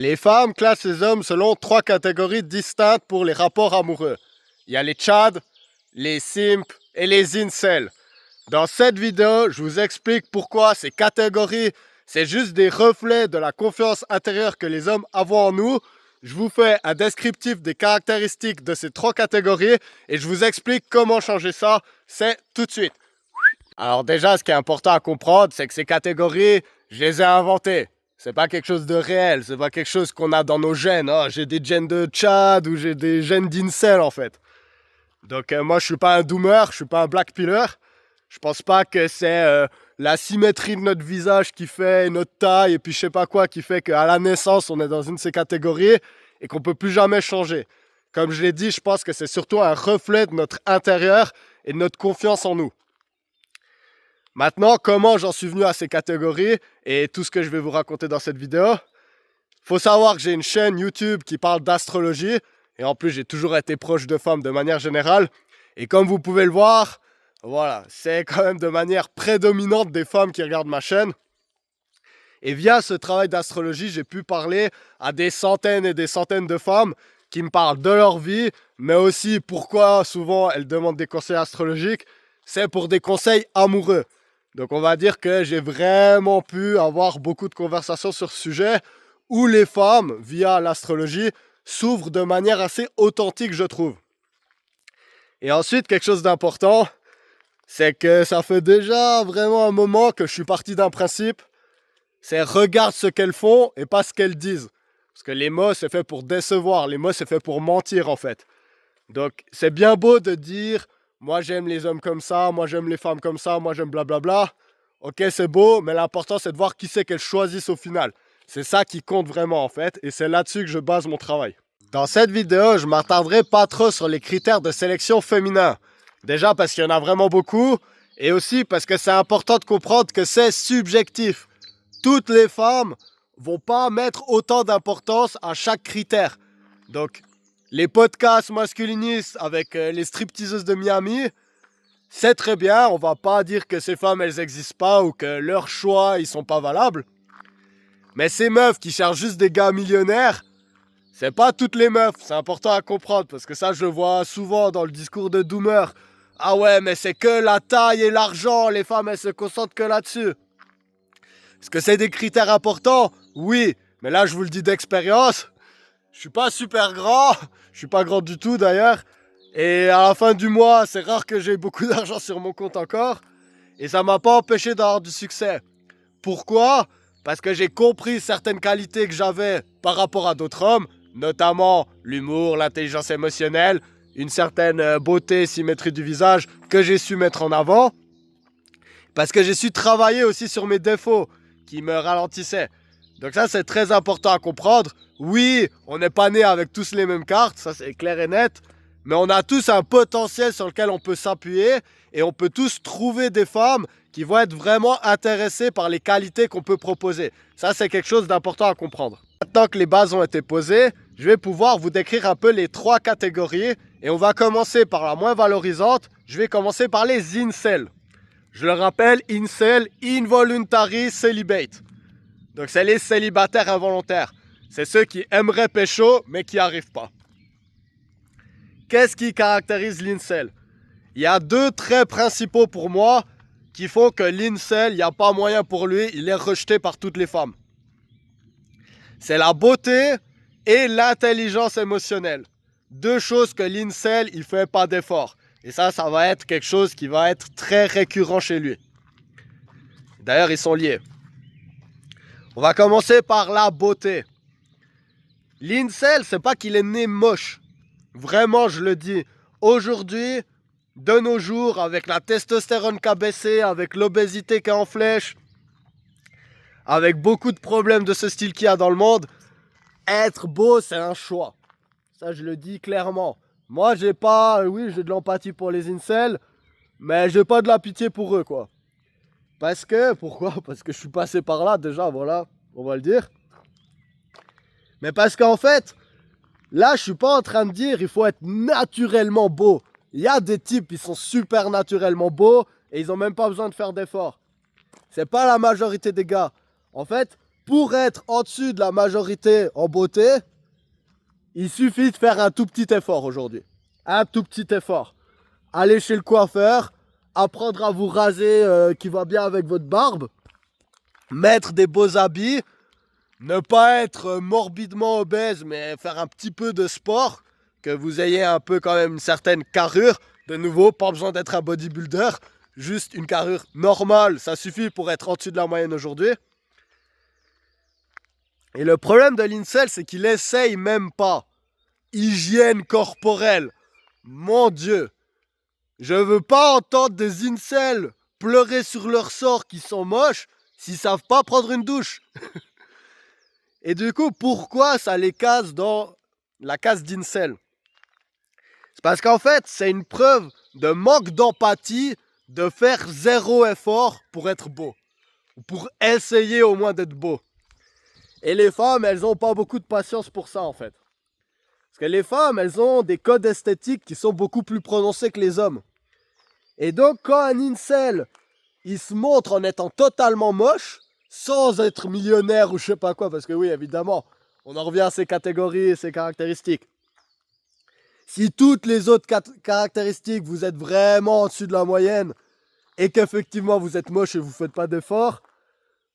Les femmes classent les hommes selon 3 catégories distinctes pour les rapports amoureux. Il y a les Tchads, les Simps et les Incels. Dans cette vidéo, je vous explique pourquoi ces catégories, c'est juste des reflets de la confiance intérieure que les hommes avons en nous. Je vous fais un descriptif des caractéristiques de ces 3 catégories et je vous explique comment changer ça. C'est tout de suite. Alors déjà, ce qui est important à comprendre, c'est que ces catégories, je les ai inventées. C'est pas quelque chose de réel, c'est pas quelque chose qu'on a dans nos gènes. Oh, j'ai des gènes de Tchad ou j'ai des gènes d'Incel en fait. Donc moi je suis pas un doomer, je suis pas un black pillar. Je pense pas que c'est la symétrie de notre visage qui fait notre taille et puis je sais pas quoi qui fait qu'à la naissance on est dans une de ces catégories et qu'on peut plus jamais changer. Comme je l'ai dit, je pense que c'est surtout un reflet de notre intérieur et de notre confiance en nous. Maintenant, comment j'en suis venu à ces catégories et tout ce que je vais vous raconter dans cette vidéo. Faut savoir que j'ai une chaîne YouTube qui parle d'astrologie et en plus j'ai toujours été proche de femmes de manière générale. Et comme vous pouvez le voir, voilà, c'est quand même de manière prédominante des femmes qui regardent ma chaîne. Et via ce travail d'astrologie, j'ai pu parler à des centaines et des centaines de femmes qui me parlent de leur vie, mais aussi pourquoi souvent elles demandent des conseils astrologiques. C'est pour des conseils amoureux. Donc on va dire que j'ai vraiment pu avoir beaucoup de conversations sur ce sujet où les femmes, via l'astrologie, s'ouvrent de manière assez authentique, je trouve. Et ensuite, quelque chose d'important, c'est que ça fait déjà vraiment un moment que je suis parti d'un principe, c'est regarde ce qu'elles font et pas ce qu'elles disent. Parce que les mots, c'est fait pour décevoir, les mots, c'est fait pour mentir en fait. Donc c'est bien beau de dire moi j'aime les hommes comme ça, moi j'aime les femmes comme ça, moi j'aime blablabla. Ok, c'est beau, mais l'important c'est de voir qui c'est qu'elles choisissent au final. C'est ça qui compte vraiment en fait, et c'est là-dessus que je base mon travail. Dans cette vidéo, je m'attarderai pas trop sur les critères de sélection féminin. Déjà parce qu'il y en a vraiment beaucoup, et aussi parce que c'est important de comprendre que c'est subjectif. Toutes les femmes vont pas mettre autant d'importance à chaque critère. Donc, les podcasts masculinistes avec les stripteaseuses de Miami, c'est très bien, on va pas dire que ces femmes elles existent pas ou que leurs choix ils sont pas valables. Mais ces meufs qui cherchent juste des gars millionnaires, c'est pas toutes les meufs, c'est important à comprendre parce que ça je le vois souvent dans le discours de Doomer. Ah ouais, mais c'est que la taille et l'argent, les femmes elles se concentrent que là-dessus. Est-ce que c'est des critères importants? Oui, mais là je vous le dis d'expérience. Je suis pas super grand, je suis pas grand du tout d'ailleurs. Et à la fin du mois, c'est rare que j'ai beaucoup d'argent sur mon compte encore. Et ça m'a pas empêché d'avoir du succès. Pourquoi? Parce que j'ai compris certaines qualités que j'avais par rapport à d'autres hommes, notamment l'humour, l'intelligence émotionnelle, une certaine beauté, symétrie du visage que j'ai su mettre en avant. Parce que j'ai su travailler aussi sur mes défauts qui me ralentissaient. Donc ça, c'est très important à comprendre. Oui, on n'est pas né avec tous les mêmes cartes, ça c'est clair et net. Mais on a tous un potentiel sur lequel on peut s'appuyer et on peut tous trouver des femmes qui vont être vraiment intéressées par les qualités qu'on peut proposer. Ça, c'est quelque chose d'important à comprendre. Maintenant que les bases ont été posées, je vais pouvoir vous décrire un peu les 3 catégories et on va commencer par la moins valorisante. Je vais commencer par les incels. Je le rappelle, incel, involuntary celibate. Donc c'est les célibataires involontaires. C'est ceux qui aimeraient pécho, mais qui n'y arrivent pas. Qu'est-ce qui caractérise l'incel? Il y a 2 traits principaux pour moi qui font que l'incel, il n'y a pas moyen pour lui, il est rejeté par toutes les femmes. C'est la beauté et l'intelligence émotionnelle. 2 choses que l'incel, il ne fait pas d'effort. Et ça va être quelque chose qui va être très récurrent chez lui. D'ailleurs, ils sont liés. On va commencer par la beauté. L'incel, c'est pas qu'il est né moche. Vraiment, je le dis. Aujourd'hui, de nos jours, avec la testostérone qui a baissé, avec l'obésité qui est en flèche, avec beaucoup de problèmes de ce style qu'il y a dans le monde, être beau, c'est un choix. Ça, je le dis clairement. Moi, j'ai de l'empathie pour les incels, mais j'ai pas de la pitié pour eux, quoi. Pourquoi? Parce que je suis passé par là, déjà, voilà, on va le dire. Mais parce qu'en fait, là, je suis pas en train de dire il faut être naturellement beau. Il y a des types qui sont super naturellement beaux et ils ont même pas besoin de faire d'efforts. C'est pas la majorité des gars. En fait, pour être en dessus de la majorité en beauté, il suffit de faire un tout petit effort aujourd'hui. Un tout petit effort. Aller chez le coiffeur, apprendre à vous raser qui va bien avec votre barbe, mettre des beaux habits, ne pas être morbidement obèse, mais faire un petit peu de sport, que vous ayez un peu quand même une certaine carrure. De nouveau, pas besoin d'être un bodybuilder, juste une carrure normale, ça suffit pour être en dessus de la moyenne aujourd'hui. Et le problème de l'incel, c'est qu'il essaye même pas. Hygiène corporelle. Mon Dieu. Je veux pas entendre des incels pleurer sur leur sort qui sont moches s'ils savent pas prendre une douche. Et du coup, pourquoi ça les case dans la case d'incel? C'est parce qu'en fait, c'est une preuve de manque d'empathie de faire zéro effort pour être beau. Ou pour essayer au moins d'être beau. Et les femmes, elles n'ont pas beaucoup de patience pour ça en fait. Parce que les femmes, elles ont des codes esthétiques qui sont beaucoup plus prononcés que les hommes. Et donc quand un incel, il se montre en étant totalement moche, sans être millionnaire ou je sais pas quoi, parce que oui, évidemment, on en revient à ces catégories et ces caractéristiques. Si toutes les autres caractéristiques, vous êtes vraiment en dessus de la moyenne, et qu'effectivement vous êtes moche et vous faites pas d'efforts,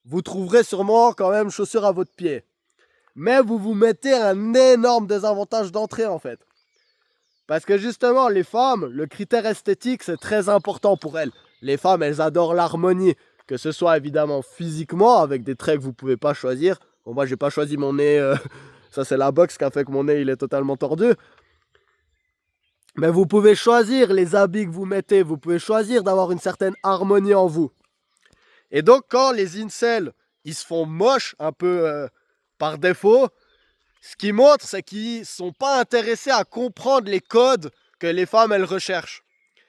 vous trouverez sûrement quand même chaussures à votre pied. Mais vous vous mettez un énorme désavantage d'entrée en fait. Parce que justement, les femmes, le critère esthétique, c'est très important pour elles. Les femmes, elles adorent l'harmonie, que ce soit évidemment physiquement, avec des traits que vous ne pouvez pas choisir. Bon, moi, j'ai pas choisi mon nez, ça c'est la boxe qui a fait que mon nez, il est totalement tordu. Mais vous pouvez choisir les habits que vous mettez, vous pouvez choisir d'avoir une certaine harmonie en vous. Et donc, quand les incels, ils se font moches un peu par défaut, ce qui montre, c'est qu'ils ne sont pas intéressés à comprendre les codes que les femmes, elles recherchent.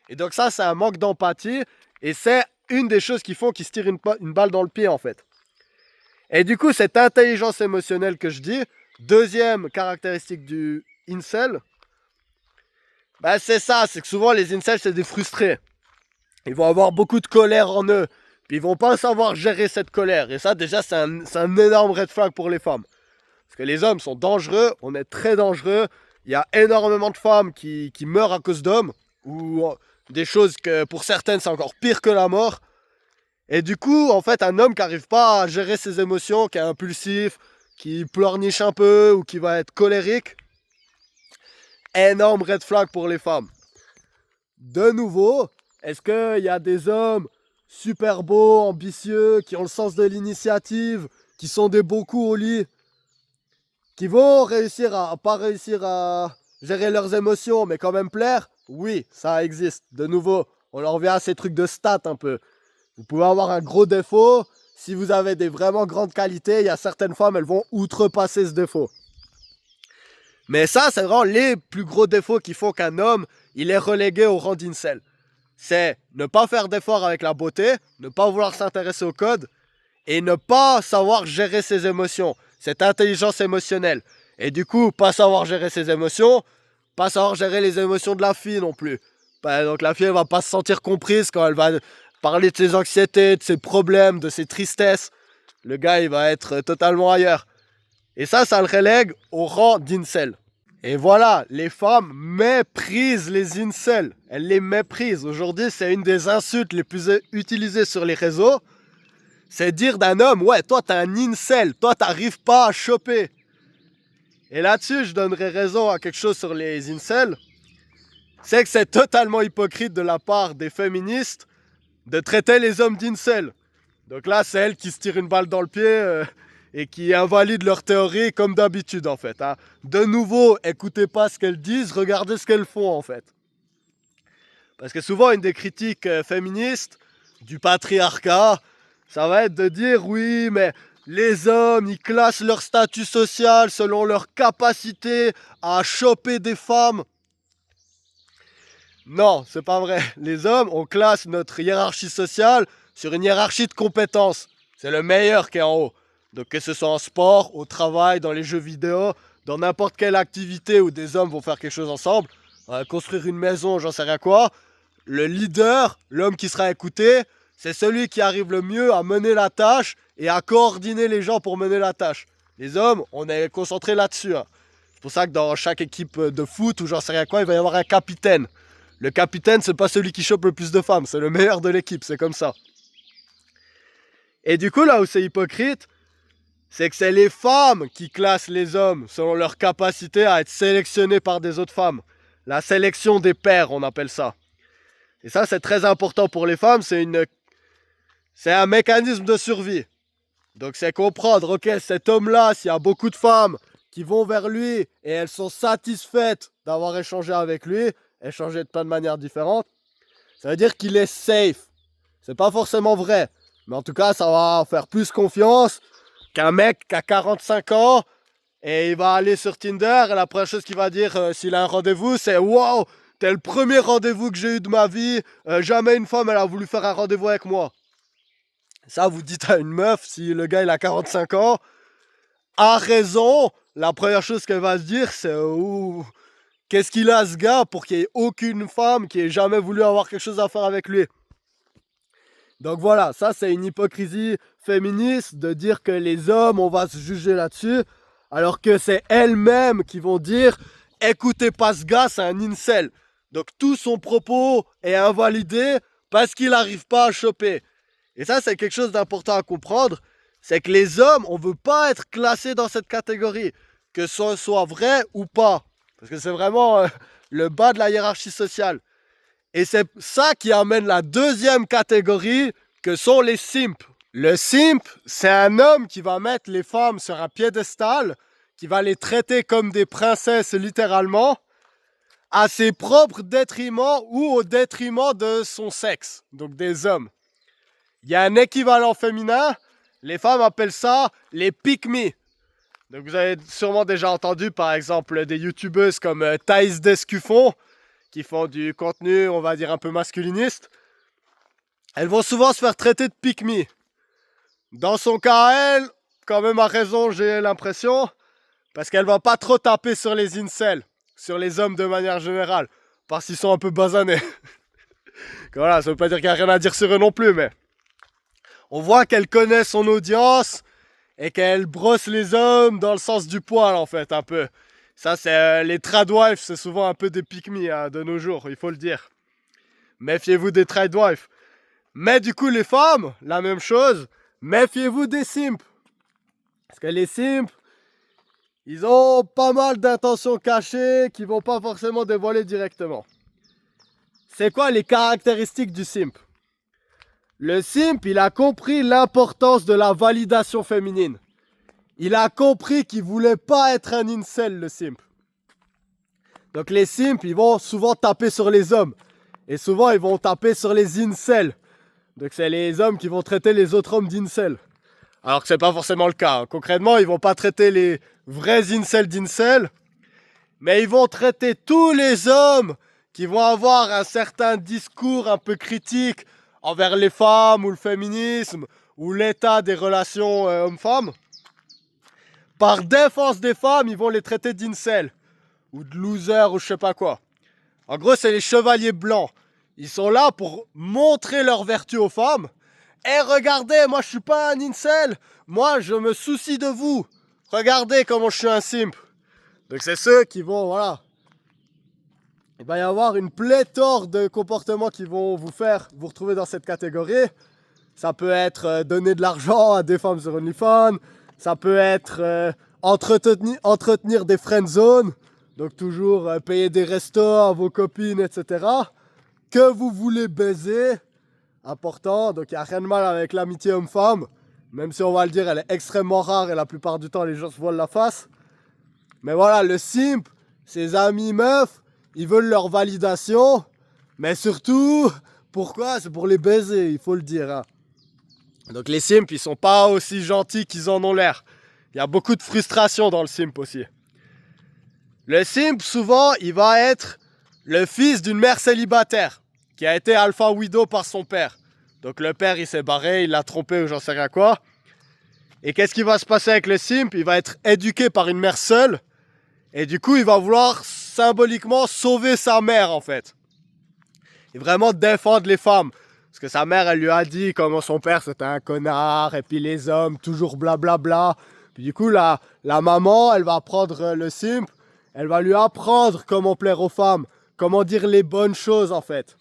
Et donc ça, c'est un manque d'empathie. Et c'est une des choses qui font qu'ils se tirent une balle dans le pied, en fait. Et du coup, cette intelligence émotionnelle que je dis, deuxième caractéristique du incel, bah c'est ça, c'est que souvent les incels, c'est des frustrés. Ils vont avoir beaucoup de colère en eux. Puis ils vont pas savoir gérer cette colère. Et ça, déjà, c'est un énorme red flag pour les femmes. Parce que les hommes sont dangereux, on est très dangereux. Il y a énormément de femmes qui meurent à cause d'hommes. Ou des choses que pour certaines, c'est encore pire que la mort. Et du coup, en fait, un homme qui n'arrive pas à gérer ses émotions, qui est impulsif, qui pleurniche un peu ou qui va être colérique, énorme red flag pour les femmes. De nouveau, est-ce qu'il y a des hommes super beaux, ambitieux, qui ont le sens de l'initiative, qui sont des beaux coups au lit, qui vont réussir pas réussir à gérer leurs émotions, mais quand même plaire? Oui, ça existe. De nouveau, on en revient à ces trucs de stats un peu. Vous pouvez avoir un gros défaut. Si vous avez des vraiment grandes qualités, il y a certaines femmes, elles vont outrepasser ce défaut. Mais ça, c'est vraiment les plus gros défauts qui font qu'un homme, il est relégué au rang d'incel. C'est ne pas faire d'efforts avec la beauté, ne pas vouloir s'intéresser au code et ne pas savoir gérer ses émotions. Cette intelligence émotionnelle. Et du coup, pas savoir gérer ses émotions, pas savoir gérer les émotions de la fille non plus. Donc la fille, elle va pas se sentir comprise quand elle va parler de ses anxiétés, de ses problèmes, de ses tristesses. Le gars, il va être totalement ailleurs. Et ça le relègue au rang d'incel. Et voilà, les femmes méprisent les incels. Elles les méprisent. Aujourd'hui, c'est une des insultes les plus utilisées sur les réseaux. C'est dire d'un homme, ouais, toi, t'es un incel. Toi, t'arrives pas à choper. Et là-dessus, je donnerais raison à quelque chose sur les incels. C'est que c'est totalement hypocrite de la part des féministes de traiter les hommes d'incels. Donc là, c'est elles qui se tirent une balle dans le pied et qui invalident leur théorie comme d'habitude, en fait. Hein. De nouveau, écoutez pas ce qu'elles disent, regardez ce qu'elles font, en fait. Parce que souvent, une des critiques féministes du patriarcat, ça va être de dire, oui, mais les hommes, ils classent leur statut social selon leur capacité à choper des femmes. Non, c'est pas vrai. Les hommes, on classe notre hiérarchie sociale sur une hiérarchie de compétences. C'est le meilleur qui est en haut. Donc que ce soit en sport, au travail, dans les jeux vidéo, dans n'importe quelle activité où des hommes vont faire quelque chose ensemble, construire une maison, j'en sais rien quoi, le leader, l'homme qui sera écouté, c'est celui qui arrive le mieux à mener la tâche et à coordonner les gens pour mener la tâche. Les hommes, on est concentré là-dessus. Hein. C'est pour ça que dans chaque équipe de foot ou j'en sais rien quoi, il va y avoir un capitaine. Le capitaine, c'est pas celui qui chope le plus de femmes, c'est le meilleur de l'équipe, c'est comme ça. Et du coup, là où c'est hypocrite, c'est que c'est les femmes qui classent les hommes selon leur capacité à être sélectionnés par des autres femmes. La sélection des pairs, on appelle ça. Et ça, c'est très important pour les femmes, c'est un mécanisme de survie. Donc c'est comprendre, ok, cet homme-là, s'il y a beaucoup de femmes qui vont vers lui et elles sont satisfaites d'avoir échangé avec lui, échangé de plein de manières différentes, ça veut dire qu'il est safe. C'est pas forcément vrai, mais en tout cas, ça va faire plus confiance qu'un mec qui a 45 ans et il va aller sur Tinder et la première chose qu'il va dire s'il a un rendez-vous, c'est « Wow, t'es le premier rendez-vous que j'ai eu de ma vie, jamais une femme elle a voulu faire un rendez-vous avec moi. » Ça, vous dites à une meuf, si le gars il a 45 ans, a raison, la première chose qu'elle va se dire, c'est ouh, qu'est-ce qu'il a ce gars pour qu'il n'y ait aucune femme qui ait jamais voulu avoir quelque chose à faire avec lui. Donc voilà, ça c'est une hypocrisie féministe de dire que les hommes, on va se juger là-dessus, alors que c'est elles-mêmes qui vont dire « Écoutez pas ce gars, c'est un incel ». Donc tout son propos est invalidé parce qu'il n'arrive pas à choper. Et ça, c'est quelque chose d'important à comprendre, c'est que les hommes, on ne veut pas être classés dans cette catégorie, que ce soit vrai ou pas. Parce que c'est vraiment le bas de la hiérarchie sociale. Et c'est ça qui amène la deuxième catégorie, que sont les simps. Le simp, c'est un homme qui va mettre les femmes sur un piédestal, qui va les traiter comme des princesses littéralement, à ses propres détriments ou au détriment de son sexe, donc des hommes. Il y a un équivalent féminin, les femmes appellent ça les pick-me. Donc vous avez sûrement déjà entendu par exemple des youtubeuses comme Thaïs Descuffon, qui font du contenu, on va dire, un peu masculiniste. Elles vont souvent se faire traiter de pick-me. Dans son cas, elle, quand même a raison, j'ai l'impression, parce qu'elle va pas trop taper sur les incels, sur les hommes de manière générale, parce qu'ils sont un peu basanés. Voilà, ça veut pas dire qu'il n'y a rien à dire sur eux non plus, mais on voit qu'elle connaît son audience et qu'elle brosse les hommes dans le sens du poil, en fait, un peu. Ça, c'est les tradwives, c'est souvent un peu des pick-me hein, de nos jours, il faut le dire. Méfiez-vous des tradwives. Mais du coup, les femmes, la même chose, méfiez-vous des simps. Parce que les simps, ils ont pas mal d'intentions cachées qui vont pas forcément dévoiler directement. C'est quoi les caractéristiques du simp? Le simp, il a compris l'importance de la validation féminine. Il a compris qu'il voulait pas être un incel, le simp. Donc les simps, ils vont souvent taper sur les hommes. Et souvent, ils vont taper sur les incels. Donc c'est les hommes qui vont traiter les autres hommes d'incels. Alors que c'est pas forcément le cas. Hein. Concrètement, ils vont pas traiter les vrais incels d'incels. Mais ils vont traiter tous les hommes qui vont avoir un certain discours un peu critique envers les femmes ou le féminisme ou l'état des relations hommes-femmes. Par défense des femmes, ils vont les traiter d'incels ou de losers ou je sais pas quoi. En gros, c'est les chevaliers blancs. Ils sont là pour montrer leur vertu aux femmes. Et regardez, moi je suis pas un incel. Moi je me soucie de vous. Regardez comment je suis un simp. Donc c'est ceux qui vont, voilà. Il va y avoir une pléthore de comportements qui vont vous faire vous retrouver dans cette catégorie. Ça peut être donner de l'argent à des femmes sur OnlyFans. Ça peut être entretenir des friend zones. Donc toujours payer des restos à vos copines, etc. Que vous voulez baiser. Important, donc il n'y a rien de mal avec l'amitié homme-femme. Même si on va le dire, elle est extrêmement rare et la plupart du temps les gens se voilent la face. Mais voilà, le simp, ses amis meufs, ils veulent leur validation. Mais surtout, pourquoi? C'est pour les baiser, il faut le dire. Hein. Donc les simps, ils sont pas aussi gentils qu'ils en ont l'air. Il y a beaucoup de frustration dans le simp aussi. Le simp, souvent, il va être le fils d'une mère célibataire qui a été alpha widow par son père. Donc le père, il s'est barré, il l'a trompé ou j'en sais rien quoi. Et qu'est-ce qui va se passer avec le simp? Il va être éduqué par une mère seule. Et du coup, il va vouloir symboliquement sauver sa mère, en fait. Et vraiment défendre les femmes. Parce que sa mère, elle lui a dit comment son père c'était un connard, et puis les hommes, toujours blablabla. Puis du coup, la maman, elle va prendre le simp, elle va lui apprendre comment plaire aux femmes, comment dire les bonnes choses en fait.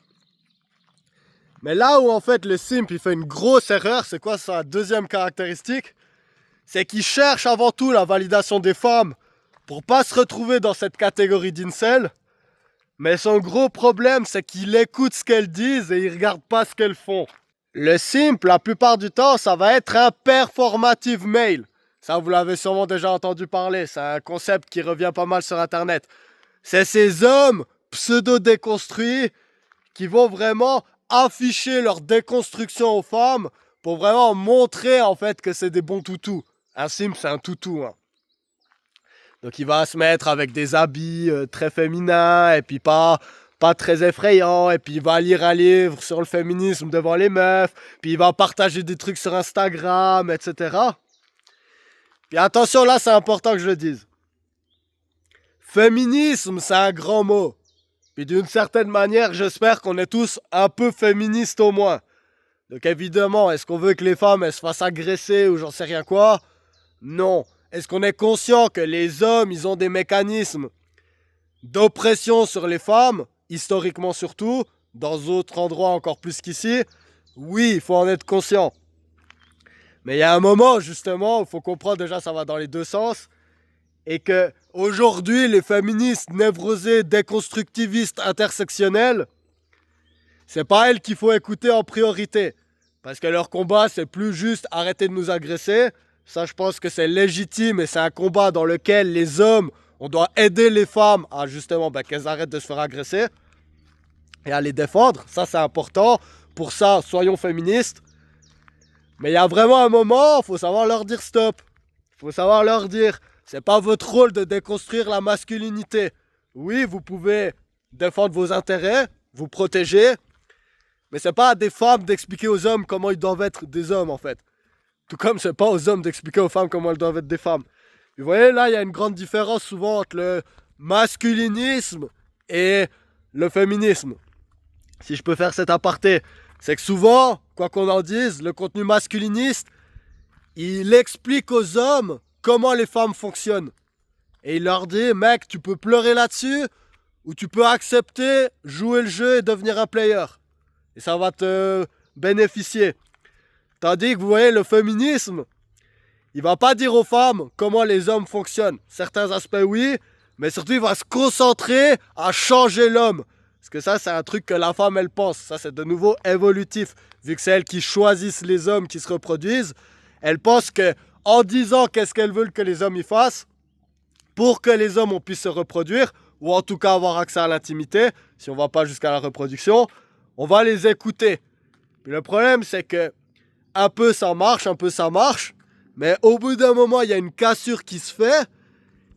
Mais là où en fait le simp il fait une grosse erreur, c'est quoi sa deuxième caractéristique? C'est qu'il cherche avant tout la validation des femmes pour pas se retrouver dans cette catégorie d'incel. Mais son gros problème, c'est qu'il écoute ce qu'elles disent et il regarde pas ce qu'elles font. Le simp, la plupart du temps, ça va être un performative male. Ça, vous l'avez sûrement déjà entendu parler. C'est un concept qui revient pas mal sur Internet. C'est ces hommes pseudo-déconstruits qui vont vraiment afficher leur déconstruction aux femmes pour vraiment montrer en fait que c'est des bons toutous. Un simp, c'est un toutou. Hein. Donc il va se mettre avec des habits très féminins et puis pas très effrayants. Et puis il va lire un livre sur le féminisme devant les meufs. Puis il va partager des trucs sur Instagram, etc. Puis attention, là c'est important que je le dise. Féminisme, c'est un grand mot. Puis d'une certaine manière, j'espère qu'on est tous un peu féministes au moins. Donc évidemment, est-ce qu'on veut que les femmes elles se fassent agresser ou j'en sais rien quoi? Non. Est-ce qu'on est conscient que les hommes, ils ont des mécanismes d'oppression sur les femmes, historiquement surtout, dans d'autres endroits encore plus qu'ici? Oui, il faut en être conscient. Mais il y a un moment, justement, il faut comprendre déjà ça va dans les deux sens. Et que aujourd'hui, les féministes névrosées, déconstructivistes, intersectionnelles, c'est pas elles qu'il faut écouter en priorité. Parce que leur combat, c'est plus juste arrêter de nous agresser. Ça, je pense que c'est légitime et c'est un combat dans lequel les hommes, on doit aider les femmes à justement qu'elles arrêtent de se faire agresser et à les défendre. Ça, c'est important. Pour ça, soyons féministes. Mais il y a vraiment un moment, il faut savoir leur dire stop. Il faut savoir leur dire, c'est pas votre rôle de déconstruire la masculinité. Oui, vous pouvez défendre vos intérêts, vous protéger, mais c'est pas à des femmes d'expliquer aux hommes comment ils doivent être des hommes en fait. Tout comme c'est pas aux hommes d'expliquer aux femmes comment elles doivent être des femmes. Vous voyez, là, il y a une grande différence souvent entre le masculinisme et le féminisme. Si je peux faire cet aparté, c'est que souvent, quoi qu'on en dise, le contenu masculiniste, il explique aux hommes comment les femmes fonctionnent. Et il leur dit, mec, tu peux pleurer là-dessus, ou tu peux accepter, jouer le jeu et devenir un player. Et ça va te bénéficier. Tandis que vous voyez, le féminisme, il va pas dire aux femmes comment les hommes fonctionnent. Certains aspects, oui, mais surtout, il va se concentrer à changer l'homme. Parce que ça, c'est un truc que la femme, elle pense. Ça, c'est de nouveau évolutif. Vu que c'est elles qui choisissent les hommes qui se reproduisent, elle pense que en disant qu'est-ce qu'elles veulent que les hommes y fassent, pour que les hommes puissent se reproduire, ou en tout cas avoir accès à l'intimité, si on va pas jusqu'à la reproduction, on va les écouter. Puis le problème, c'est que un peu ça marche, mais au bout d'un moment, il y a une cassure qui se fait,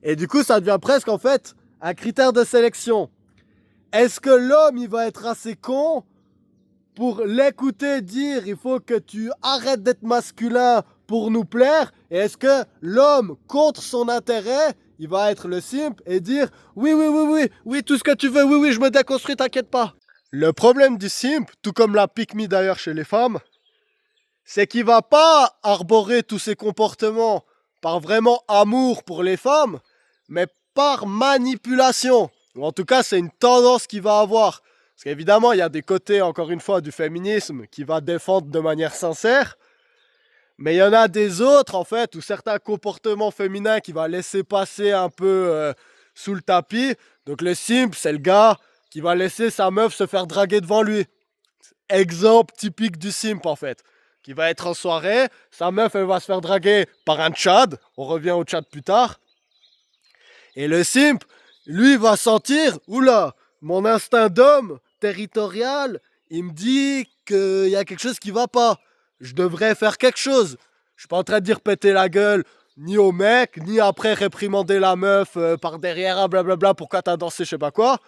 et du coup, ça devient presque en fait un critère de sélection. Est-ce que l'homme, il va être assez con pour l'écouter dire il faut que tu arrêtes d'être masculin pour nous plaire? Et est-ce que l'homme, contre son intérêt, il va être le simp et dire oui, tout ce que tu veux, oui, je me déconstruis, t'inquiète pas. Le problème du simp, tout comme la pick-me d'ailleurs chez les femmes, c'est qu'il va pas arborer tous ces comportements par vraiment amour pour les femmes, mais par manipulation. Ou en tout cas, c'est une tendance qu'il va avoir. Parce qu'évidemment, il y a des côtés, encore une fois, du féminisme qui va défendre de manière sincère. Mais il y en a des autres, en fait, où certains comportements féminins qui va laisser passer un peu sous le tapis. Donc le simp, c'est le gars qui va laisser sa meuf se faire draguer devant lui. Exemple typique du simp, en fait. Qui va être en soirée, sa meuf, elle va se faire draguer par un tchad. On revient au tchad plus tard. Et le simp, lui, va sentir, oula, mon instinct d'homme territorial, il me dit qu'il y a quelque chose qui va pas. Je devrais faire quelque chose. Je suis pas en train de dire péter la gueule, ni au mec, ni après réprimander la meuf par derrière, blablabla, pourquoi t'as dansé, je sais pas quoi.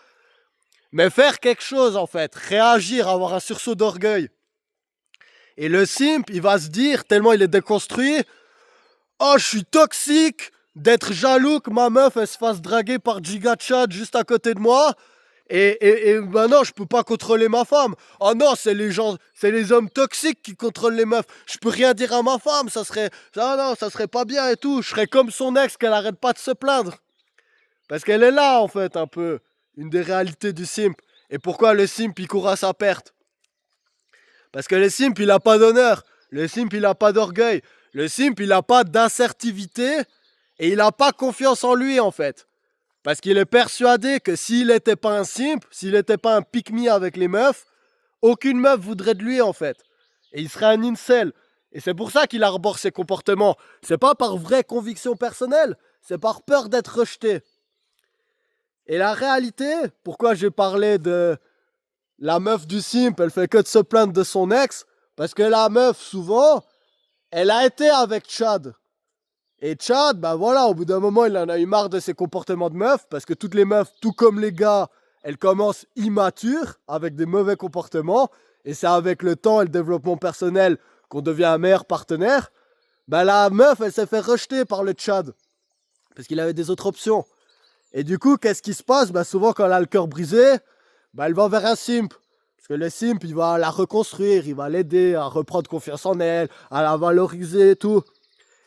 Mais faire quelque chose, en fait. Réagir, avoir un sursaut d'orgueil. Et le simp, il va se dire, tellement il est déconstruit, oh, je suis toxique d'être jaloux que ma meuf, elle se fasse draguer par Giga Chad juste à côté de moi. Et maintenant, je peux pas contrôler ma femme. Oh non, c'est les gens, c'est les hommes toxiques qui contrôlent les meufs. Je peux rien dire à ma femme, ça serait pas bien et tout. Je serais comme son ex qu'elle arrête pas de se plaindre. Parce qu'elle est là, en fait, un peu. Une des réalités du simp. Et pourquoi le simp, il court à sa perte? Parce que le simp, il a pas d'honneur. Le simp, il a pas d'orgueil. Le simp, il a pas d'assertivité. Et il a pas confiance en lui, en fait. Parce qu'il est persuadé que s'il n'était pas un simp, s'il n'était pas un pick-me avec les meufs, aucune meuf voudrait de lui en fait. Et il serait un incel. Et c'est pour ça qu'il arbore ces comportements. C'est pas par vraie conviction personnelle, c'est par peur d'être rejeté. Et la réalité, pourquoi j'ai parlé de la meuf du simp, elle fait que de se plaindre de son ex, parce que la meuf, souvent, elle a été avec Chad. Et Chad, bah voilà, au bout d'un moment, il en a eu marre de ses comportements de meuf, parce que toutes les meufs, tout comme les gars, elles commencent immatures, avec des mauvais comportements, et c'est avec le temps et le développement personnel qu'on devient un meilleur partenaire. Bah la meuf, elle s'est fait rejeter par le Chad, parce qu'il avait des autres options. Et du coup, qu'est-ce qui se passe? Bah souvent, quand elle a le cœur brisé, bah elle va vers un simp. Parce que le simp, il va la reconstruire, il va l'aider à reprendre confiance en elle, à la valoriser et tout.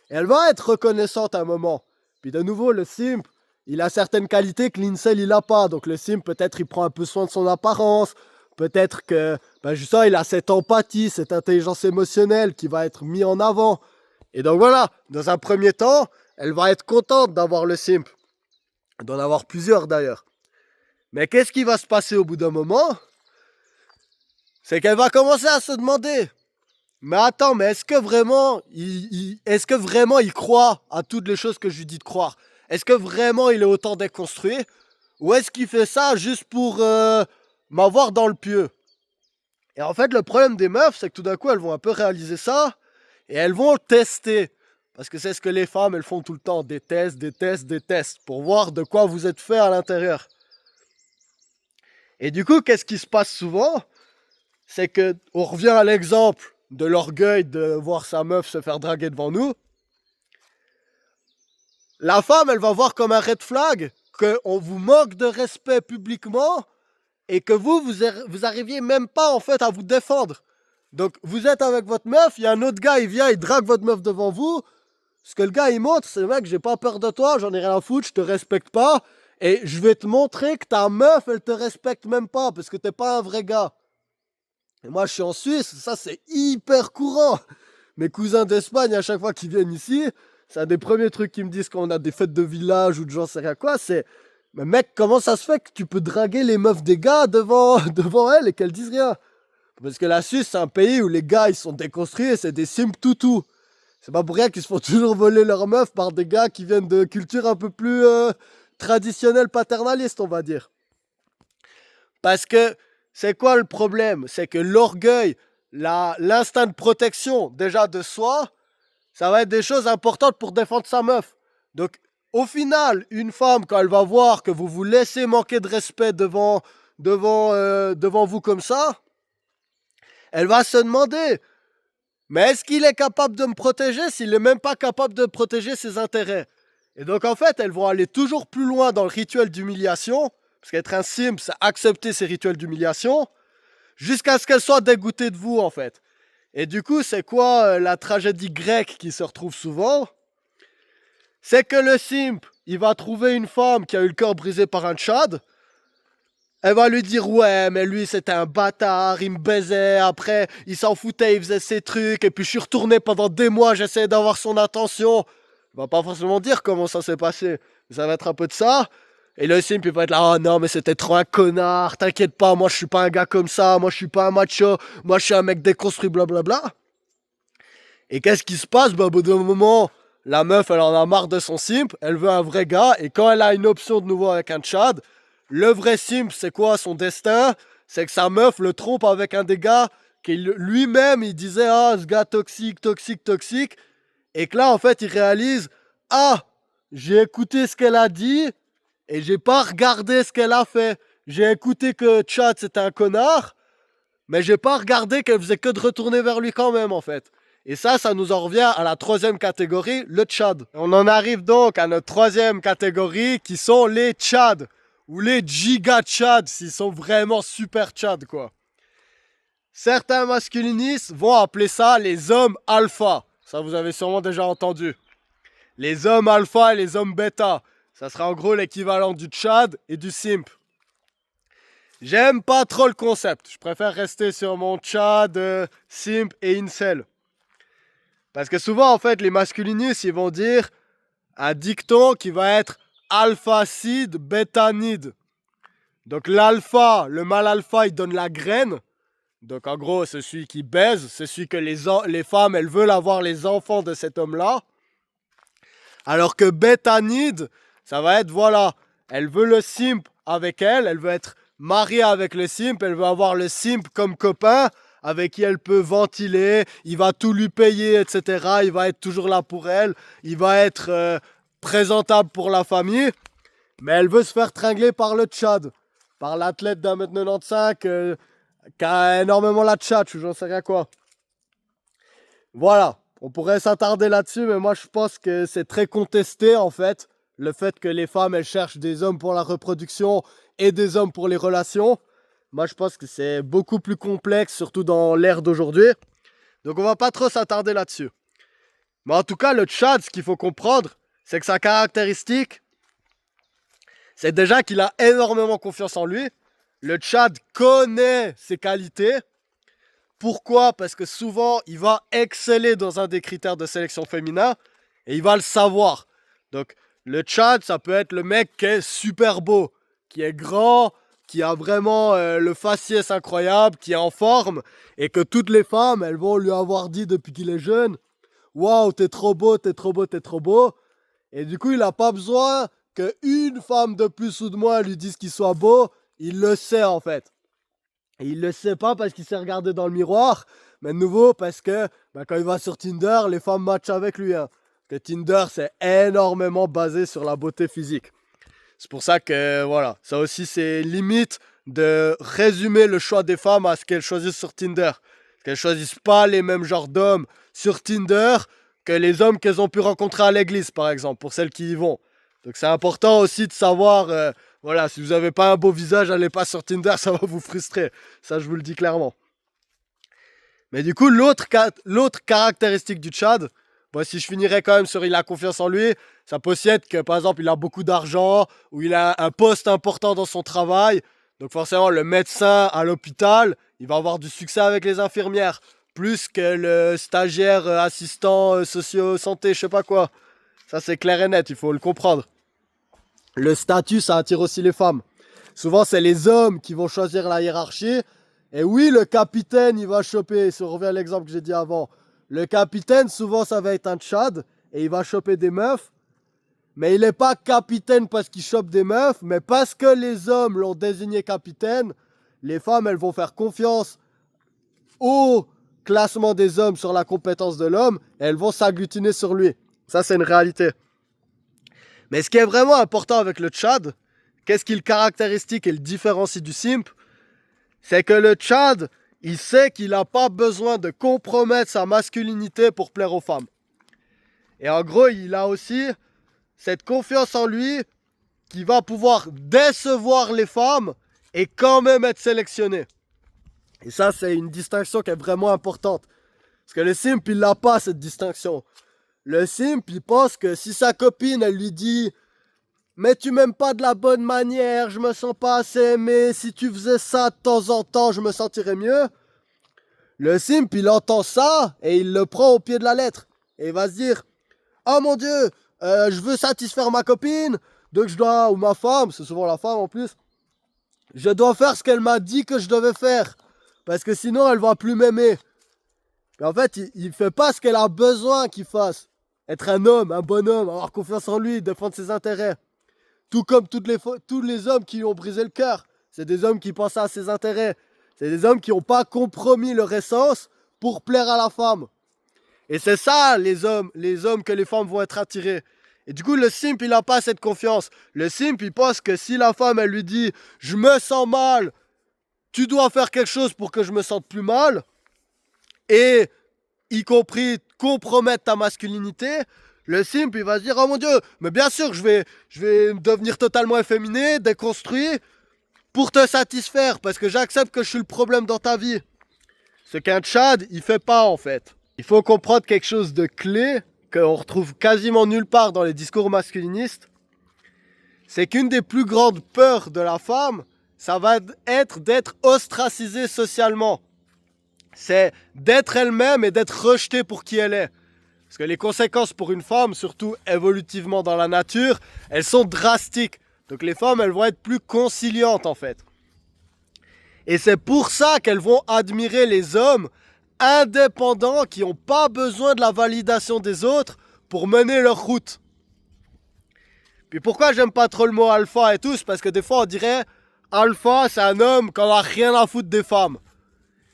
Et elle va être reconnaissante à un moment. Puis de nouveau, le simp, il a certaines qualités que l'incel, il n'a pas. Donc le simp, peut-être, il prend un peu soin de son apparence. Peut-être que, ben justement, il a cette empathie, cette intelligence émotionnelle qui va être mise en avant. Et donc voilà, dans un premier temps, elle va être contente d'avoir le simp. D'en avoir plusieurs d'ailleurs. Mais qu'est-ce qui va se passer au bout d'un moment? C'est qu'elle va commencer à se demander... Mais attends, mais est-ce que vraiment il croit à toutes les choses que je lui dis de croire? Est-ce que vraiment il est autant déconstruit? Ou est-ce qu'il fait ça juste pour m'avoir dans le pieu? Et en fait, le problème des meufs, c'est que tout d'un coup, elles vont un peu réaliser ça et elles vont tester. Parce que c'est ce que les femmes, elles font tout le temps, des tests, des tests, des tests, pour voir de quoi vous êtes fait à l'intérieur. Et du coup, qu'est-ce qui se passe souvent? C'est que on revient à l'exemple de l'orgueil de voir sa meuf se faire draguer devant nous. La femme, elle va voir comme un red flag qu'on vous manque de respect publiquement et que vous arriviez même pas en fait à vous défendre. Donc vous êtes avec votre meuf, il y a un autre gars, il vient, il drague votre meuf devant vous. Ce que le gars il montre, c'est mec, j'ai pas peur de toi, j'en ai rien à foutre, je te respecte pas. Et je vais te montrer que ta meuf, elle te respecte même pas parce que t'es pas un vrai gars. Et moi, je suis en Suisse, ça c'est hyper courant. Mes cousins d'Espagne, à chaque fois qu'ils viennent ici, c'est un des premiers trucs qu'ils me disent quand on a des fêtes de village ou de j'en sais rien quoi, c'est mais mec, comment ça se fait que tu peux draguer les meufs des gars devant elles et qu'elles disent rien? Parce que la Suisse, c'est un pays où les gars, ils sont déconstruits et c'est des simp toutous. C'est pas pour rien qu'ils se font toujours voler leurs meufs par des gars qui viennent de cultures un peu plus traditionnelles, paternalistes, on va dire. Parce que c'est quoi le problème? C'est que l'orgueil, l'instinct de protection déjà de soi, ça va être des choses importantes pour défendre sa meuf. Donc au final, une femme, quand elle va voir que vous vous laissez manquer de respect devant vous comme ça, elle va se demander, mais est-ce qu'il est capable de me protéger s'il n'est même pas capable de protéger ses intérêts? Et donc en fait, elles vont aller toujours plus loin dans le rituel d'humiliation, parce qu'être un simp, c'est accepter ces rituels d'humiliation, jusqu'à ce qu'elle soit dégoûtée de vous en fait. Et du coup, c'est quoi la tragédie grecque qui se retrouve souvent? C'est que le simp, il va trouver une femme qui a eu le cœur brisé par un tchad. Elle va lui dire ouais, mais lui c'était un bâtard, il me baisait, après il s'en foutait, il faisait ses trucs, et puis je suis retourné pendant des mois, j'essayais d'avoir son attention. Elle va pas forcément dire comment ça s'est passé, mais ça va être un peu de ça. Et le simp il va être là, oh non mais c'était trop un connard, t'inquiète pas, moi je suis pas un gars comme ça, moi je suis pas un macho, moi je suis un mec déconstruit, blablabla. Et qu'est-ce qui se passe? Bah, au bout d'un moment, la meuf, elle en a marre de son simp, elle veut un vrai gars, et quand elle a une option de nouveau avec un tchad, le vrai simp, c'est quoi son destin? C'est que sa meuf le trompe avec un des gars qui lui-même, il disait, ah, ce gars toxique, toxique, toxique, et que là, en fait, il réalise, ah, j'ai écouté ce qu'elle a dit, et j'ai pas regardé ce qu'elle a fait. J'ai écouté que Tchad, c'était un connard, mais j'ai pas regardé qu'elle faisait que de retourner vers lui quand même, en fait. Et ça nous en revient à la troisième catégorie, le Tchad. On en arrive donc à notre troisième catégorie qui sont les Tchads. ou les giga tchads s'ils sont vraiment super tchads quoi. Certains masculinistes vont appeler ça les hommes alpha. Ça vous avez sûrement déjà entendu. Les hommes alpha et les hommes bêta. Ça sera en gros l'équivalent du tchad et du simp. J'aime pas trop le concept. Je préfère rester sur mon tchad, simp et incel. Parce que souvent en fait les masculinistes ils vont dire un dicton qui va être alpha seed, bêta need. Donc l'alpha, le mâle alpha il donne la graine. Donc en gros, c'est celui qui baise, c'est celui que les femmes, elles veulent avoir les enfants de cet homme-là. Alors que bêta need, ça va être, voilà, elle veut le simp avec elle veut être mariée avec le simp, elle veut avoir le simp comme copain, avec qui elle peut ventiler, il va tout lui payer, etc. Il va être toujours là pour elle, il va être présentable pour la famille, mais elle veut se faire tringler par le Tchad, par l'athlète d'1m95, qui a énormément la tchatch ou j'en sais rien quoi. Voilà, on pourrait s'attarder là-dessus, mais moi je pense que c'est très contesté en fait, le fait que les femmes elles cherchent des hommes pour la reproduction et des hommes pour les relations. Moi je pense que c'est beaucoup plus complexe, surtout dans l'ère d'aujourd'hui. Donc on va pas trop s'attarder là-dessus. Mais en tout cas, le Tchad, ce qu'il faut comprendre, c'est que sa caractéristique, c'est déjà qu'il a énormément confiance en lui. Le Tchad connaît ses qualités. Pourquoi? Parce que souvent, il va exceller dans un des critères de sélection féminin et il va le savoir. Donc, le Tchad, ça peut être le mec qui est super beau, qui est grand, qui a vraiment le faciès incroyable, qui est en forme et que toutes les femmes, elles vont lui avoir dit depuis qu'il est jeune « Waouh, t'es trop beau, t'es trop beau, t'es trop beau ». Et du coup, il n'a pas besoin qu'une femme de plus ou de moins lui dise qu'il soit beau. Il le sait en fait. Et il le sait pas parce qu'il s'est regardé dans le miroir, mais de nouveau parce que quand il va sur Tinder, les femmes matchent avec lui. Hein. Parce que Tinder, c'est énormément basé sur la beauté physique. C'est pour ça que voilà, ça aussi c'est limite de résumer le choix des femmes à ce qu'elles choisissent sur Tinder. Parce qu'elles choisissent pas les mêmes genres d'hommes sur Tinder que les hommes qu'elles ont pu rencontrer à l'église par exemple, pour celles qui y vont. Donc c'est important aussi de savoir... voilà, si vous n'avez pas un beau visage, allez pas sur Tinder, ça va vous frustrer. Ça, je vous le dis clairement. Mais du coup, l'autre caractéristique du Tchad, bon, si je finirais quand même sur il a confiance en lui, ça peut aussi être que, par exemple, il a beaucoup d'argent, ou il a un poste important dans son travail. Donc forcément, le médecin à l'hôpital, il va avoir du succès avec les infirmières, plus que le stagiaire assistant socio-santé, je sais pas quoi. Ça, c'est clair et net, il faut le comprendre. Le statut, ça attire aussi les femmes. Souvent, c'est les hommes qui vont choisir la hiérarchie. Et oui, le capitaine, il va choper, si on revient à l'exemple que j'ai dit avant, le capitaine, souvent, ça va être un Tchad, et il va choper des meufs. Mais il n'est pas capitaine parce qu'il chope des meufs, mais parce que les hommes l'ont désigné capitaine, les femmes, elles vont faire confiance au classement des hommes sur la compétence de l'homme, et elles vont s'agglutiner sur lui. Ça, c'est une réalité. Mais ce qui est vraiment important avec le Tchad, qu'est-ce qui le caractéristique et le différencie du simp, c'est que le Tchad, il sait qu'il n'a pas besoin de compromettre sa masculinité pour plaire aux femmes. Et en gros, il a aussi cette confiance en lui qui va pouvoir décevoir les femmes et quand même être sélectionné. Et ça, c'est une distinction qui est vraiment importante. Parce que le simp, il n'a pas cette distinction. Le simp, il pense que si sa copine, elle lui dit « Mais tu m'aimes pas de la bonne manière, je me sens pas assez aimé, si tu faisais ça de temps en temps, je me sentirais mieux. » Le simp, il entend ça et il le prend au pied de la lettre. Et il va se dire « Oh mon Dieu, je veux satisfaire ma copine, donc je dois, ou ma femme, c'est souvent la femme en plus, je dois faire ce qu'elle m'a dit que je devais faire, parce que sinon elle va plus m'aimer. » Et en fait, il ne fait pas ce qu'elle a besoin qu'il fasse. Être un homme, un bonhomme, avoir confiance en lui, défendre ses intérêts. Tout comme tous les hommes qui lui ont brisé le cœur. C'est des hommes qui pensaient à ses intérêts. C'est des hommes qui n'ont pas compromis leur essence pour plaire à la femme. Et c'est ça, les hommes que les femmes vont être attirées. Et du coup, le simp, il n'a pas cette confiance. Le simp, il pense que si la femme, elle lui dit « Je me sens mal, tu dois faire quelque chose pour que je me sente plus mal. » Et y compris compromettre ta masculinité, Le simp, il va se dire, oh mon Dieu, mais bien sûr, je vais devenir totalement efféminé, déconstruit, pour te satisfaire, parce que j'accepte que je suis le problème dans ta vie. Ce qu'un Tchad, il fait pas en fait. Il faut comprendre quelque chose de clé, qu'on retrouve quasiment nulle part dans les discours masculinistes. C'est qu'une des plus grandes peurs de la femme, ça va être d'être ostracisée socialement. C'est d'être elle-même et d'être rejetée pour qui elle est. Parce que les conséquences pour une femme, surtout évolutivement dans la nature, elles sont drastiques. Donc les femmes, elles vont être plus conciliantes en fait. Et c'est pour ça qu'elles vont admirer les hommes indépendants qui n'ont pas besoin de la validation des autres pour mener leur route. Puis pourquoi j'aime pas trop le mot alpha et tout, c'est parce que des fois on dirait alpha c'est un homme qui en a rien à foutre des femmes.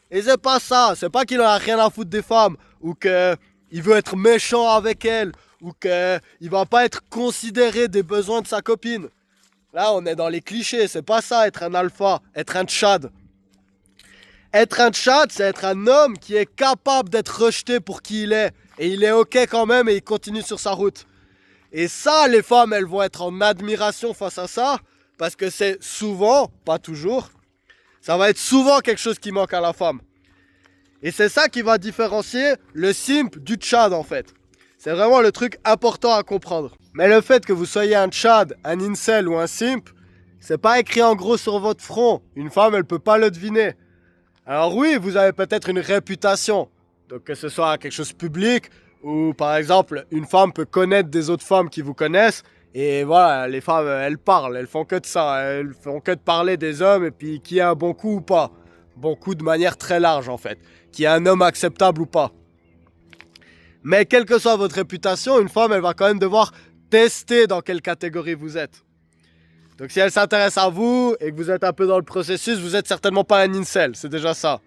Et c'est pas ça, c'est pas qu'il en a rien à foutre des femmes, ou qu'il veut être méchant avec elles, ou qu'il va pas être considéré des besoins de sa copine. Là on est dans les clichés, c'est pas ça être un alpha, être un tchad. Être un tchad, c'est être un homme qui est capable d'être rejeté pour qui il est. Et il est ok quand même et il continue sur sa route. Et ça, les femmes, elles vont être en admiration face à ça, parce que c'est souvent, pas toujours, ça va être souvent quelque chose qui manque à la femme. Et c'est ça qui va différencier le simp du tchad en fait. C'est vraiment le truc important à comprendre. Mais le fait que vous soyez un tchad, un incel ou un simp, c'est pas écrit en gros sur votre front. Une femme, elle peut pas le deviner. Alors oui, vous avez peut-être une réputation, donc que ce soit quelque chose de public, ou par exemple, une femme peut connaître des autres femmes qui vous connaissent, et voilà, les femmes, elles parlent, elles font que de ça, elles font que de parler des hommes, et puis qui a un bon coup ou pas. Bon coup de manière très large en fait, qui a un homme acceptable ou pas. Mais quelle que soit votre réputation, une femme, elle va quand même devoir tester dans quelle catégorie vous êtes. Donc si elle s'intéresse à vous et que vous êtes un peu dans le processus, vous êtes certainement pas un incel, c'est déjà ça.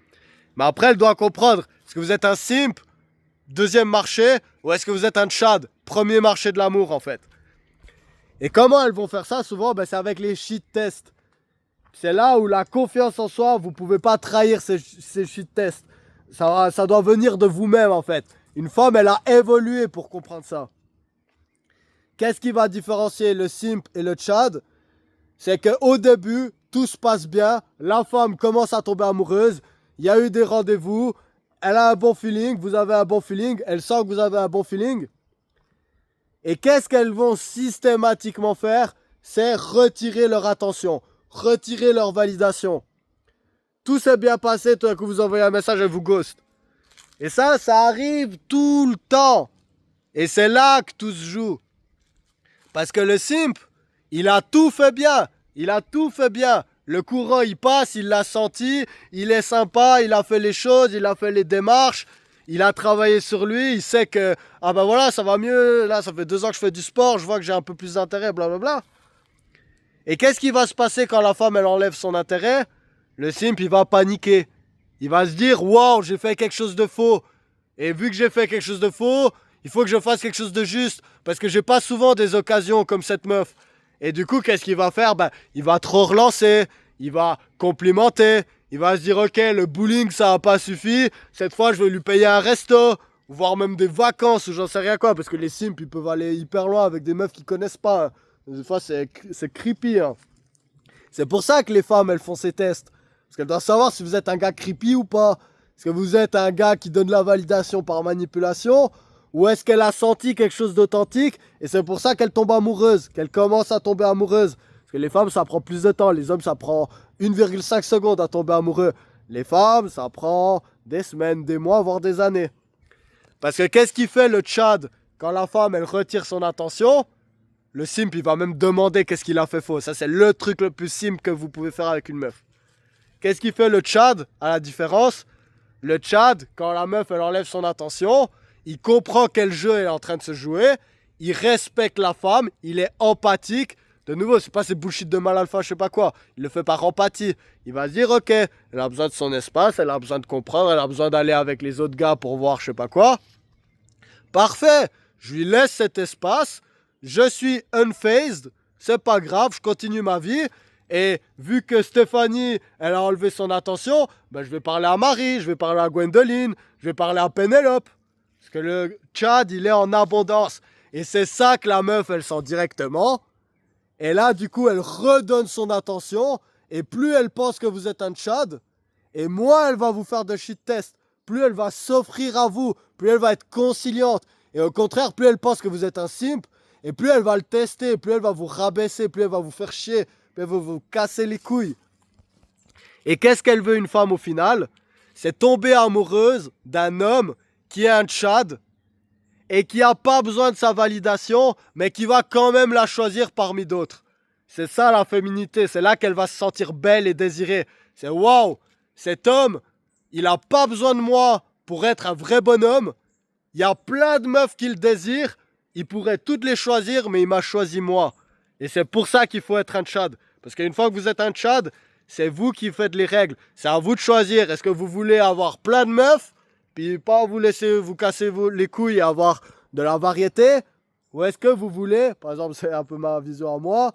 Mais après, elle doit comprendre, est-ce que vous êtes un simp, deuxième marché, ou est-ce que vous êtes un tchad, premier marché de l'amour en fait. Et comment elles vont faire ça souvent, c'est avec les shit tests. C'est là où la confiance en soi, vous pouvez pas trahir ces shit tests. Ça doit venir de vous-même en fait. Une femme, elle a évolué pour comprendre ça. Qu'est-ce qui va différencier le simp et le tchad? C'est qu'au début, tout se passe bien, la femme commence à tomber amoureuse, il y a eu des rendez-vous, elle a un bon feeling, vous avez un bon feeling, elle sent que vous avez un bon feeling. Et qu'est-ce qu'elles vont systématiquement faire? C'est retirer leur attention, retirer leur validation. Tout s'est bien passé, tout d'un coup vous envoyez un message, elle vous ghost. Et ça arrive tout le temps. Et c'est là que tout se joue. Parce que le simp, il a tout fait bien. Il a tout fait bien. Le courant, il passe, il l'a senti. Il est sympa, il a fait les choses, il a fait les démarches. Il a travaillé sur lui. Il sait que, ah ben voilà, ça va mieux. Là, ça fait 2 ans que je fais du sport. Je vois que j'ai un peu plus d'intérêt, blablabla. Et qu'est-ce qui va se passer quand la femme, elle enlève son intérêt? Le simp, il va paniquer. Il va se dire, waouh, j'ai fait quelque chose de faux. Et vu que j'ai fait quelque chose de faux, il faut que je fasse quelque chose de juste. Parce que j'ai pas souvent des occasions comme cette meuf. Et du coup, qu'est-ce qu'il va faire? Il va trop relancer, il va complimenter, il va se dire ok, le bowling ça n'a pas suffi, cette fois je vais lui payer un resto, voire même des vacances ou j'en sais rien quoi, parce que les simps ils peuvent aller hyper loin avec des meufs qu'ils connaissent pas. Hein. Des fois c'est creepy. Hein. C'est pour ça que les femmes elles font ces tests, parce qu'elles doivent savoir si vous êtes un gars creepy ou pas. Est-ce que vous êtes un gars qui donne la validation par manipulation? Ou est-ce qu'elle a senti quelque chose d'authentique et c'est pour ça qu'elle tombe amoureuse, qu'elle commence à tomber amoureuse? Parce que les femmes, ça prend plus de temps. Les hommes, ça prend 1,5 secondes à tomber amoureux. Les femmes, ça prend des semaines, des mois, voire des années. Parce que qu'est-ce qui fait le tchad quand la femme, elle retire son attention? Le simp, il va même demander qu'est-ce qu'il a fait faux. Ça, c'est le truc le plus simple que vous pouvez faire avec une meuf. Qu'est-ce qui fait le tchad à la différence? Le tchad, quand la meuf, elle enlève son attention... Il comprend quel jeu est en train de se jouer. Il respecte la femme. Il est empathique. De nouveau, c'est pas ces bullshit de mal alpha, je sais pas quoi. Il le fait par empathie. Il va se dire, ok, elle a besoin de son espace, elle a besoin de comprendre, elle a besoin d'aller avec les autres gars pour voir je sais pas quoi. Parfait. Je lui laisse cet espace. Je suis unfazed. C'est pas grave, je continue ma vie. Et vu que Stéphanie, elle a enlevé son attention, je vais parler à Marie, je vais parler à Gwendoline, je vais parler à Pénélope. Parce que le tchad, il est en abondance. Et c'est ça que la meuf, elle sent directement. Et là, du coup, elle redonne son attention. Et plus elle pense que vous êtes un tchad, et moins elle va vous faire de shit test. Plus elle va s'offrir à vous, plus elle va être conciliante. Et au contraire, plus elle pense que vous êtes un simp, et plus elle va le tester, plus elle va vous rabaisser, plus elle va vous faire chier, plus elle va vous casser les couilles. Et qu'est-ce qu'elle veut une femme au final? C'est tomber amoureuse d'un homme qui est un tchad et qui n'a pas besoin de sa validation, mais qui va quand même la choisir parmi d'autres. C'est ça la féminité, c'est là qu'elle va se sentir belle et désirée. C'est waouh, cet homme, il n'a pas besoin de moi pour être un vrai bonhomme. Il y a plein de meufs qui le désirent, il pourrait toutes les choisir, mais il m'a choisi moi. Et c'est pour ça qu'il faut être un tchad. Parce qu'une fois que vous êtes un tchad, c'est vous qui faites les règles. C'est à vous de choisir. Est-ce que vous voulez avoir plein de meufs, puis pas vous laisser vous casser les couilles et avoir de la variété? Ou est-ce que vous voulez, par exemple c'est un peu ma vision à moi,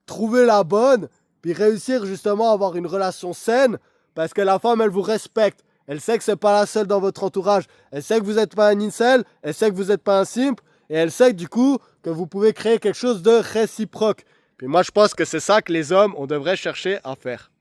trouver la bonne, puis réussir justement à avoir une relation saine, parce que la femme elle vous respecte. Elle sait que c'est pas la seule dans votre entourage. Elle sait que vous n'êtes pas un incel, elle sait que vous n'êtes pas un simp, et elle sait du coup que vous pouvez créer quelque chose de réciproque. Puis moi je pense que c'est ça que les hommes on devrait chercher à faire.